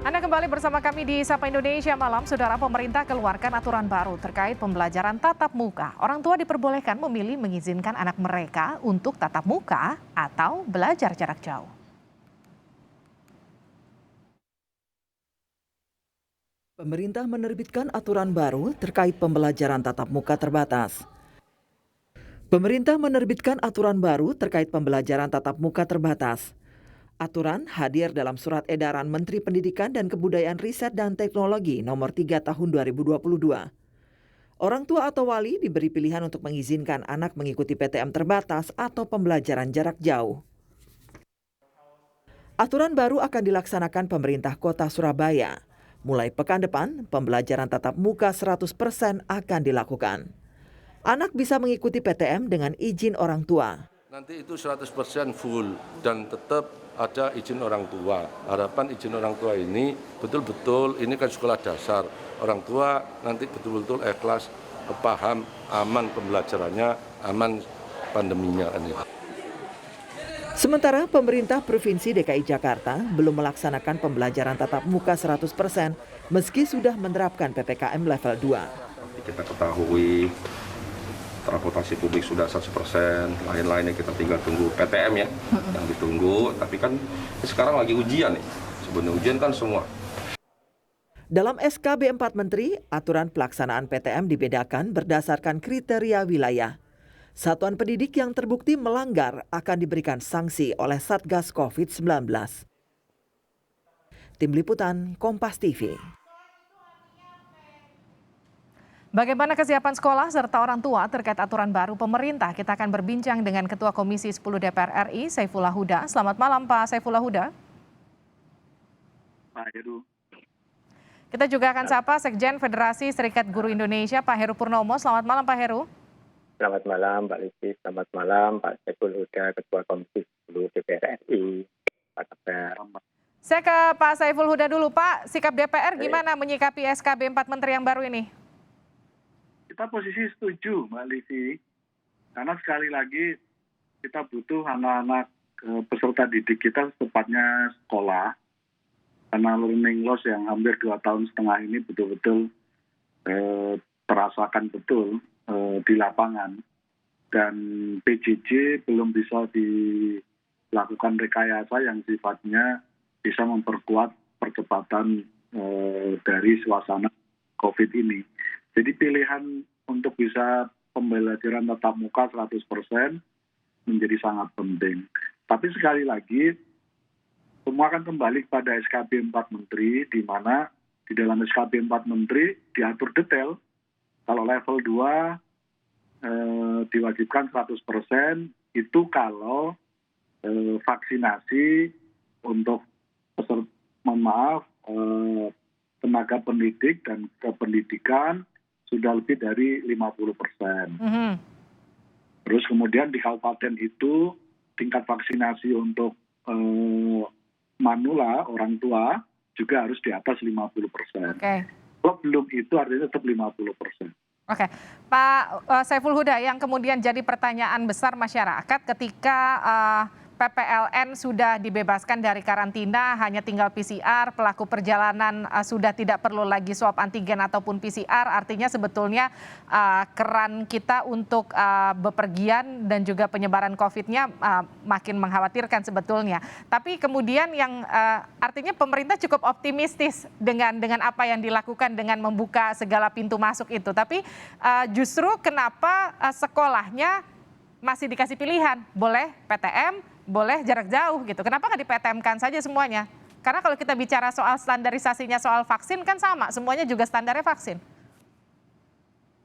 Anda kembali bersama kami di Sapa Indonesia Malam. Saudara, pemerintah keluarkan aturan baru terkait pembelajaran tatap muka. Orang tua diperbolehkan memilih mengizinkan anak mereka untuk tatap muka atau belajar jarak jauh. Pemerintah menerbitkan aturan baru terkait pembelajaran tatap muka terbatas. Pemerintah menerbitkan aturan baru terkait pembelajaran tatap muka terbatas. Aturan hadir dalam surat edaran Menteri Pendidikan dan Kebudayaan Riset dan Teknologi nomor 3 tahun 2022. Orang tua atau wali diberi pilihan untuk mengizinkan anak mengikuti PTM terbatas atau pembelajaran jarak jauh. Aturan baru akan dilaksanakan pemerintah Kota Surabaya. Mulai pekan depan, pembelajaran tatap muka 100% akan dilakukan. Anak bisa mengikuti PTM dengan izin orang tua. Nanti itu 100% full dan tetap ada izin orang tua. Harapan izin orang tua ini betul-betul, ini kan sekolah dasar. Orang tua nanti betul-betul ikhlas, paham, aman pembelajarannya, aman pandeminya. Sementara pemerintah Provinsi DKI Jakarta belum melaksanakan pembelajaran tatap muka 100% meski sudah menerapkan PPKM level 2. Kita ketahui transportasi publik sudah 100%, lain-lainnya kita tinggal tunggu PTM ya, yang ditunggu. Tapi kan sekarang lagi ujian nih, sebenarnya ujian kan semua. Dalam SKB 4 Menteri, aturan pelaksanaan PTM dibedakan berdasarkan kriteria wilayah. Satuan pendidik yang terbukti melanggar akan diberikan sanksi oleh Satgas COVID-19. Tim Liputan, Kompas TV. Bagaimana kesiapan sekolah serta orang tua terkait aturan baru pemerintah? Kita akan berbincang dengan Ketua Komisi 10 DPR RI, Saifullah Huda. Selamat malam, Pak Saifullah Huda. Pak Heru. Kita juga akan sapa Sekjen Federasi Serikat Guru Indonesia, Pak Heru Purnomo. Selamat malam, Pak Heru. Selamat malam, Mbak Lisi. Selamat malam, Pak Saiful Huda, Ketua Komisi 10 DPR RI. Pak kabar? Saya ke Pak Saiful Huda dulu. Pak, sikap DPR gimana menyikapi SKB 4 Menteri yang baru ini? Kita posisi setuju, Mbak Lisi. Karena sekali lagi kita butuh anak-anak peserta didik kita tepatnya sekolah. Karena learning loss yang hampir 2,5 tahun ini betul-betul terasakan betul di lapangan. Dan PJJ belum bisa dilakukan rekayasa yang sifatnya bisa memperkuat percepatan dari suasana COVID ini. Jadi pilihan untuk bisa pembelajaran tatap muka 100% menjadi sangat penting. Tapi sekali lagi, semua akan kembali kepada SKB 4 Menteri, di mana di dalam SKB 4 Menteri diatur detail. Kalau level 2 diwajibkan 100%, itu kalau vaksinasi untuk tenaga pendidik dan kependidikan sudah lebih dari 50%. Terus kemudian di kabupaten itu tingkat vaksinasi untuk manula orang tua juga harus di atas 50%. Kalau belum itu artinya tetap 50%. Oke, Pak Saiful Huda, yang kemudian jadi pertanyaan besar masyarakat ketika PPLN sudah dibebaskan dari karantina, hanya tinggal PCR, pelaku perjalanan sudah tidak perlu lagi swab antigen ataupun PCR, artinya sebetulnya keran kita untuk bepergian dan juga penyebaran COVID-nya makin mengkhawatirkan sebetulnya. Tapi kemudian yang artinya pemerintah cukup optimistis dengan apa yang dilakukan dengan membuka segala pintu masuk itu. Tapi justru kenapa sekolahnya masih dikasih pilihan, boleh PTM, boleh jarak jauh gitu. Kenapa nggak di-PTM-kan saja semuanya? Karena kalau kita bicara soal standarisasinya soal vaksin kan sama, semuanya juga standarnya vaksin.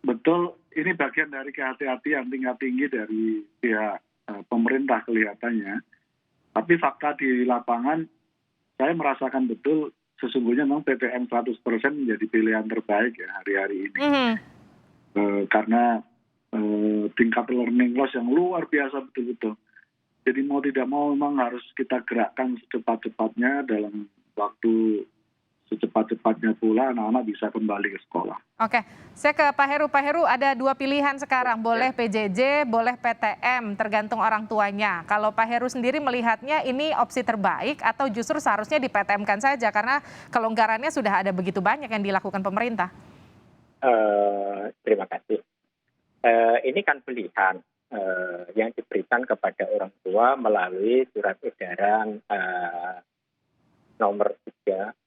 Betul, ini bagian dari kehati-hatian tingkat tinggi dari pihak pemerintah kelihatannya. Tapi fakta di lapangan, saya merasakan betul sesungguhnya memang PTM 100% menjadi pilihan terbaik ya hari-hari ini. Karena tingkat learning loss yang luar biasa betul-betul. Jadi mau tidak mau memang harus kita gerakkan secepat-cepatnya dalam waktu secepat-cepatnya pula anak-anak bisa kembali ke sekolah. Oke, saya ke Pak Heru. Pak Heru, ada 2 pilihan sekarang, boleh PJJ, boleh PTM, tergantung orang tuanya. Kalau Pak Heru sendiri melihatnya ini opsi terbaik atau justru seharusnya di PTM-kan saja karena kelonggarannya sudah ada begitu banyak yang dilakukan pemerintah? Terima kasih. Ini kan pilihan yang diberikan kepada orang tua melalui surat edaran nomor 3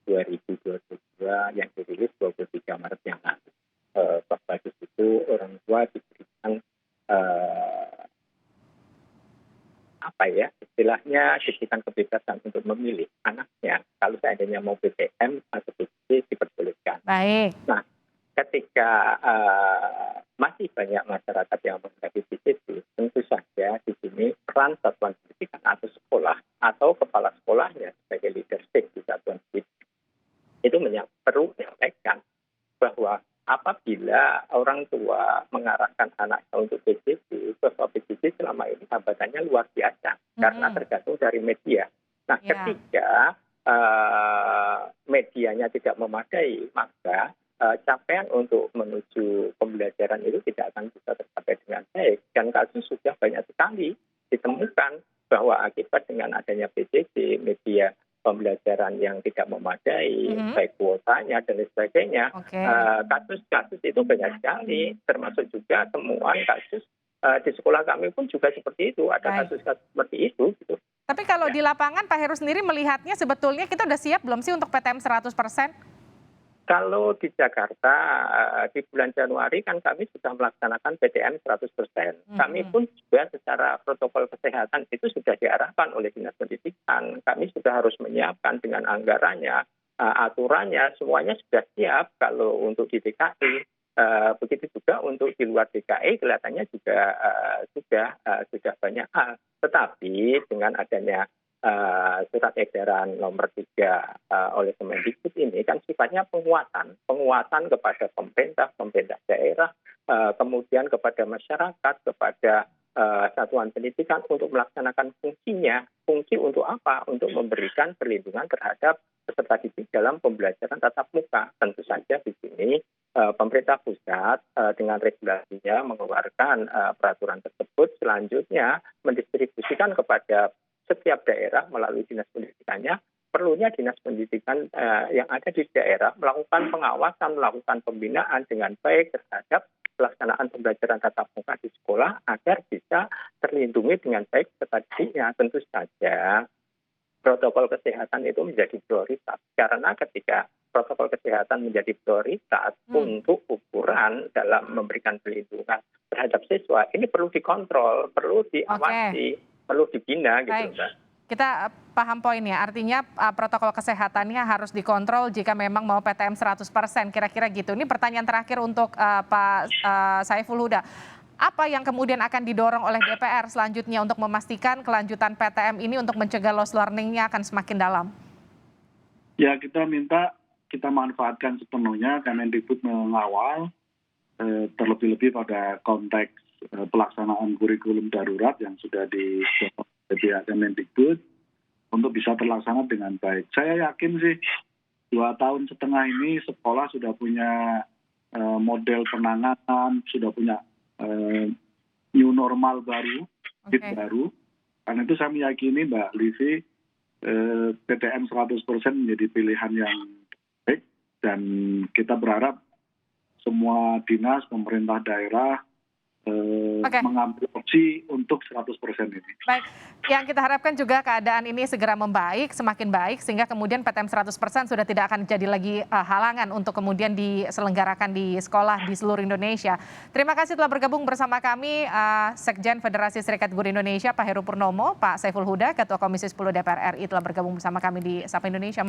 2022 yang dirilis 23 Maret yang lalu. Bahwa di situ orang tua diberikan istilahnya diberikan kebebasan untuk memilih anaknya kalau seandainya mau PTM atau PJJ diperbolehkan. Baik. Nah, ketika masih banyak masyarakat yang menghendaki PJJ, tentu saja di sini peran satuan pendidikan atau sekolah atau kepala sekolahnya sebagai leadership di satuan pendidikan itu perlu menyampaikan bahwa apabila orang tua mengarahkan anaknya untuk PJJ, bahwa PJJ selama ini hambatannya luar biasa karena tergantung dari media. Nah, ketika medianya tidak memadai, maka capaian untuk menuju pembelajaran itu tidak akan bisa tercapai dengan baik. Dan kasus sudah banyak sekali ditemukan bahwa akibat dengan adanya PJJ, media pembelajaran yang tidak memadai, baik kuotanya dan lain sebagainya, kasus-kasus itu banyak sekali, termasuk juga temuan kasus di sekolah kami pun juga seperti itu, ada kasus-kasus seperti itu. Gitu. Tapi kalau di lapangan Pak Heru sendiri melihatnya sebetulnya kita udah siap belum sih untuk PTM 100%? Kalau di Jakarta di bulan Januari kan kami sudah melaksanakan PTM 100%. Kami pun juga secara protokol kesehatan itu sudah diarahkan oleh Dinas Pendidikan. Kami sudah harus menyiapkan dengan anggarannya, aturannya, semuanya sudah siap kalau untuk di DKI. Begitu juga untuk di luar DKI kelihatannya juga sudah banyak hal. Tetapi dengan adanya surat edaran nomor 3 oleh Kemendikbud ini kan sifatnya penguatan kepada pemerintah daerah, kemudian kepada masyarakat, kepada satuan pendidikan untuk melaksanakan fungsinya. Fungsi untuk apa? Untuk memberikan perlindungan terhadap peserta didik dalam pembelajaran tatap muka. Tentu saja di sini pemerintah pusat dengan regulasinya mengeluarkan peraturan tersebut, selanjutnya mendistribusikan kepada setiap daerah melalui dinas pendidikannya, perlunya dinas pendidikan yang ada di daerah melakukan pengawasan, melakukan pembinaan dengan baik terhadap pelaksanaan pembelajaran tatap muka di sekolah agar bisa terlindungi dengan baik peserta didiknya. Tentu saja protokol kesehatan itu menjadi prioritas karena ketika protokol kesehatan menjadi prioritas untuk ukuran dalam memberikan perlindungan terhadap siswa, ini perlu dikontrol, perlu diawasi. Perlu dibina gitu, Mbak. Kita paham poinnya, artinya protokol kesehatannya harus dikontrol jika memang mau PTM 100%, kira-kira gitu. Ini pertanyaan terakhir untuk Pak Saiful Huda. Apa yang kemudian akan didorong oleh DPR selanjutnya untuk memastikan kelanjutan PTM ini untuk mencegah lost learning-nya akan semakin dalam? Ya, kita minta kita manfaatkan sepenuhnya Kemendikbud mengawal terlebih-lebih pada konteks pelaksanaan kurikulum darurat yang sudah disediakan Kemendikbud untuk bisa terlaksana dengan baik. Saya yakin sih 2,5 tahun ini sekolah sudah punya model penanganan, sudah punya new normal baru, baru. Karena itu saya meyakini Mbak Livi, PTM 100% menjadi pilihan yang baik dan kita berharap semua dinas, pemerintah daerah mengambil opsi untuk 100% ini. Baik, yang kita harapkan juga keadaan ini segera membaik, semakin baik, sehingga kemudian PTM 100% sudah tidak akan jadi lagi halangan untuk kemudian diselenggarakan di sekolah di seluruh Indonesia. Terima kasih telah bergabung bersama kami, Sekjen Federasi Serikat Guru Indonesia, Pak Heru Purnomo, Pak Saiful Huda, Ketua Komisi 10 DPR RI telah bergabung bersama kami di Sapa Indonesia.